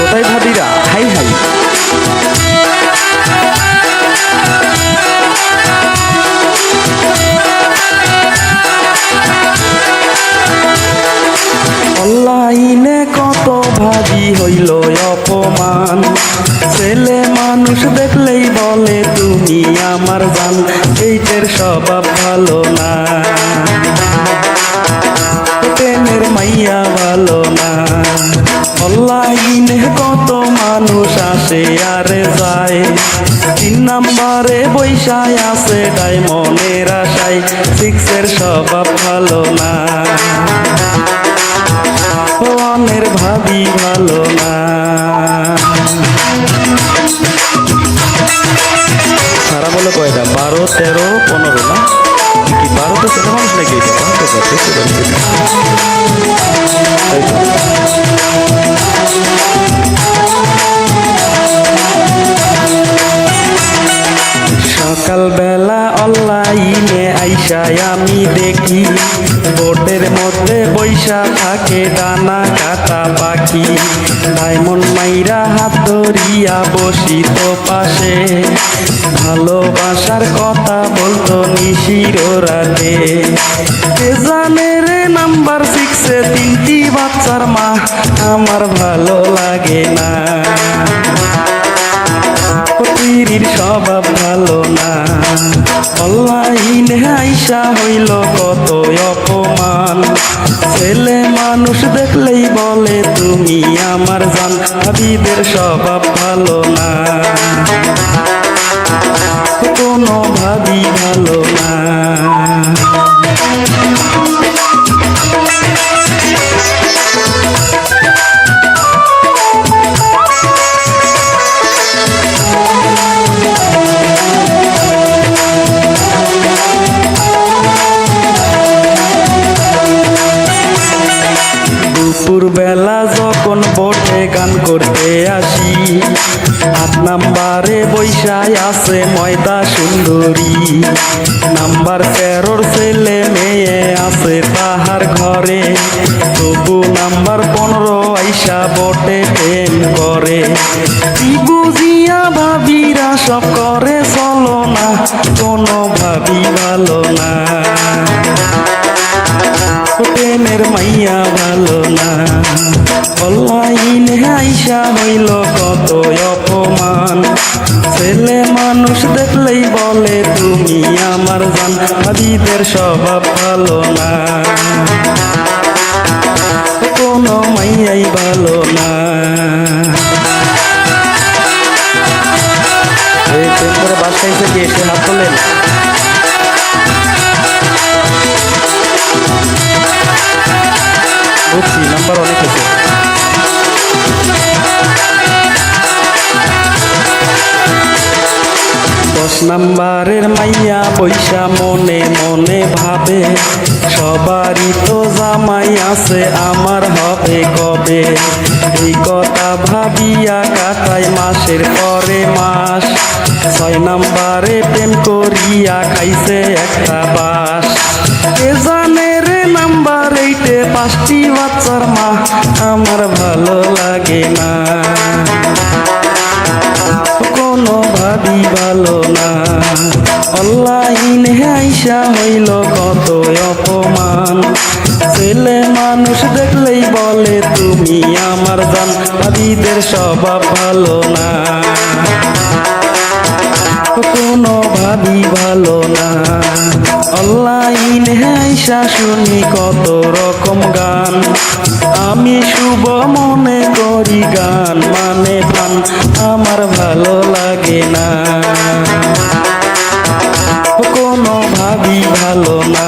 কোথায় ভাবিরা? Hi hi. অনলাইনে কত ভাবি হইল অপমান, ছেলে মানুষ দেখলেই বলে তুমি আমার জান, এইটের স্বভাব ভালো না, প্রেমের মাইয়া ভালো না। অনলাইনে কত মানুষ আসে আর যায়, 3 নাম্বারে বৈশায় আছে ডায়মন্ডের আশায়, 6 স্বভাব ভালো না, অনের ভাবি ভালো না। সারা বলে কয়টা? 12, 13, 15 না? কি 12 তো ছেলে মানুষ নাকি? সকালবেলা অনলাইনে আইসায় আমি দেখি, বোর্ডের মধ্যে বৈশা থাকে ডানা কাটা পাখি, ডায়মন্ড মাইরা হাত ধরিয়া বসিত পাশে, ভালোবাসার কথা বলতো নিশির রাতে। কে জানে রে নাম্বার 6-এ 3টি বাচ্চার মা, আমার ভালো লাগে না, পীরির স্বভাব ভালো না। অনলাইনে আইসা হইল কত অপমান, ছেলে মানুষ দেখলেই বলে তুমি আমার জান, ভাবিদের স্বভাব ভালো না, কোনো ভাবি ভালো না। দুপুরবেলা যখন বোটে গান করতে আসি, 8 নাম্বারে বৈশায় আছে ময়দা সুন্দরী, নাম্বার 13 ছেলে মেয়ে আছে তাহার ঘরে, তবু নাম্বার 15 আইসা বোটে প্রেম করে। কি বুঝিয়া ভাবিরা সব করে চলো না, কোনো ভাবি ভালো না, প্রেমের মাইয়া ভালো না। অনলাইনে আইসা হইল কত অপমান, ছেলে মানুষ দেখলেই বলে তুমি আমার জান, ভাবিদের স্বভাব ভালো না, কোনো মাইয়াই ভালো না। এই প্রেম করে বাসায় থেকে এসে হাত তোলেন। বুঝছি নাম্বার অনেক আছে। 10 নাম্বারের মাইয়া পয়সা মনে মনে ভাবে, সবারই তো জামাই আছে আমার হবে কবে, এই কথা ভাবিয়া কাটায় মাসের পরে মাস, 6 নাম্বারে প্রেম করিয়া খাইছে একটা বাস। কে জানে রে নাম্বার 8-এ 5টি বাচ্চার মা, আমার ভালো লাগে না, কোনো ভাবি ভালো না। অনলাইনে আইসা হইল কত অপমান, ছেলে মানুষ দেখলেই বলে তুমি আমার জান, ভাবিদের স্বভাব ভালো না, কোনো ভাবি ভালো না। অনলাইনে আইসা শুনি কত রকম গান, আমি শুভ মনে করি গান মানে প্রাণ, আমার ভালো লাগে না, কোনো ভাবি ভালো না।